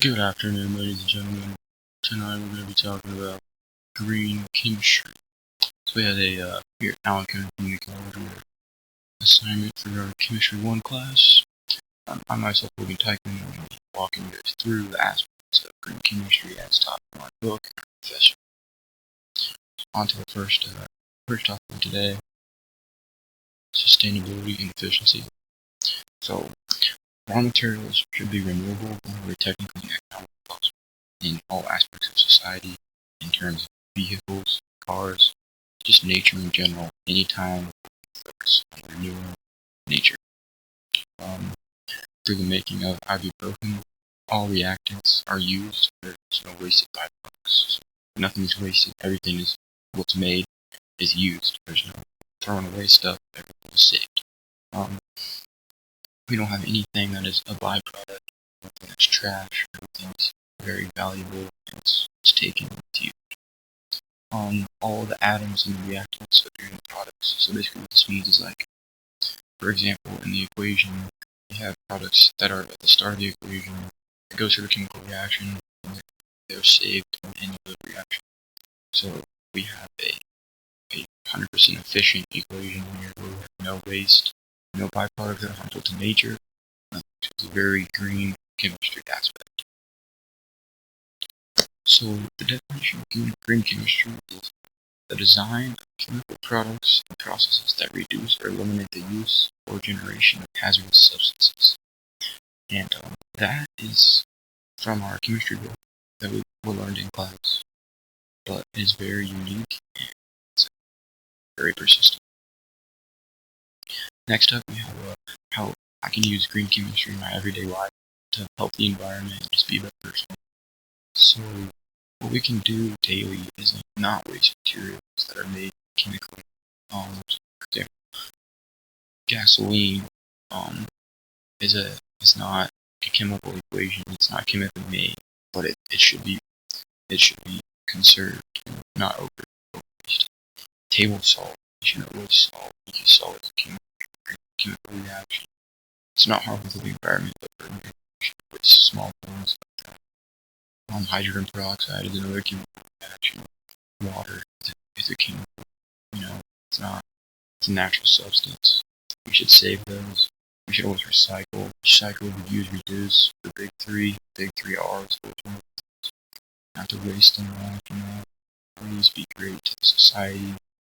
Good afternoon, ladies and gentlemen. Tonight we're going to be talking about green chemistry. So we had a here at Allen County Community College assignment for our Chemistry 1 class. I myself, Logan Tajchman, will be walking you guys through the aspects of green chemistry as taught in our book and our professor. On to the first topic of today, sustainability and efficiency. So raw materials should be renewable and very technically and economically possible in all aspects of society, in terms of vehicles, cars, just nature in general. Anytime we focus on renewing nature. Through the making of ibuprofen, all reactants are used. There's no wasted byproducts. So nothing is wasted. Everything is what's made is used. There's no throwing away stuff. Everything is saved. We don't have anything that is a byproduct. Everything that's trash. Everything's very valuable and it's taken and it's used. All the atoms in the reactants are in the products. So basically what this means is, like, for example, in the equation, we have products that are at the start of the equation, it goes through the chemical reaction, and they're saved at the end of the reaction. So we have a 100% efficient equation here where we have no waste, no byproducts that are harmful to nature. It's a very green chemistry aspect. So the definition of green chemistry is the design of chemical products and processes that reduce or eliminate the use or generation of hazardous substances. And that is from our chemistry book that we learned in class, but it is very unique and it's very persistent. Next up, we have how I can use green chemistry in my everyday life to help the environment and just be a better person. So what we can do daily is not waste materials that are made chemically. For example, gasoline is not a chemical equation. It's not chemically made, but it should be conserved, not overused. Table salt, you should not waste salt because salt is a chemical reaction. It's not harmful to the environment, but for it's small things like that. Hydrogen peroxide is another chemical reaction. Water is a chemical, it's not. It's a natural substance. We should save those. We should always recycle. Recycle, reuse, reduce. The big three R's. Not to waste them all. Always be great to society,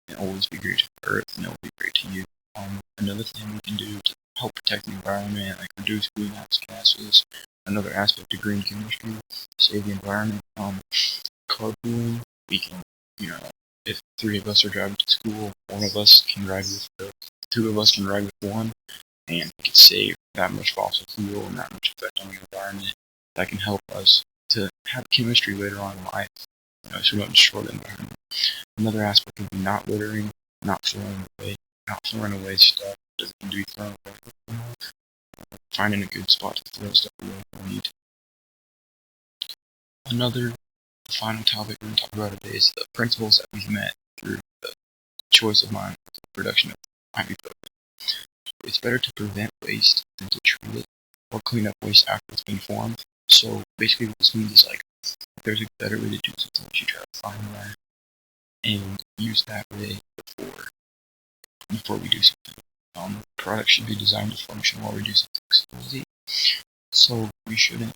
and always be great to the earth, and it'll be great to you. Another thing we can do to help protect the environment, like reduce greenhouse gases. Another aspect of green chemistry, save the environment. Carpooling, we can, if 3 of us are driving to school, 1 of us can ride with 2 of us can ride with 1, and we can save that much fossil fuel and that much effect on the environment. That can help us to have chemistry later on in life, so we don't destroy the environment. Another aspect would be not littering, not throwing away stuff that doesn't need to be thrown away. Finding a good spot to throw stuff away if we need. The final topic we're going to talk about today is the principles that we've met through the choice of mine for the production of ibuprofen. It's better to prevent waste than to treat it or clean up waste after it's been formed. So basically what this means is, like, if there's a better way to do something, you should try to find that and use that way before we do something. Products should be designed to function while reducing toxicity. So we shouldn't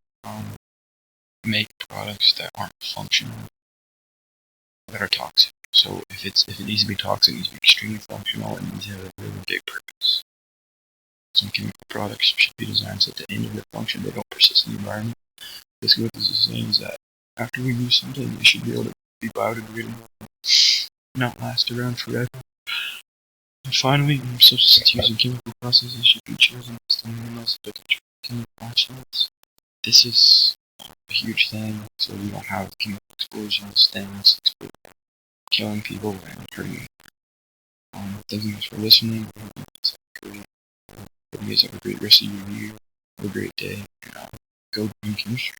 make products that aren't functional, that are toxic. So if it needs to be toxic, it needs to be extremely functional and needs to have a really big purpose. Some chemical products should be designed so at the end of their function they don't persist in the environment. Basically what this is saying is that after we use something, it should be able to be biodegradable, not last around forever. And finally, substances using chemical processes should be chosen as the minimize the potential chemical accidents. This is a huge thing, so we don't have chemical explosions, things killing people and hurting. Thank you guys for listening. You guys have a great rest of your year. Have a great day. And go green chemistry.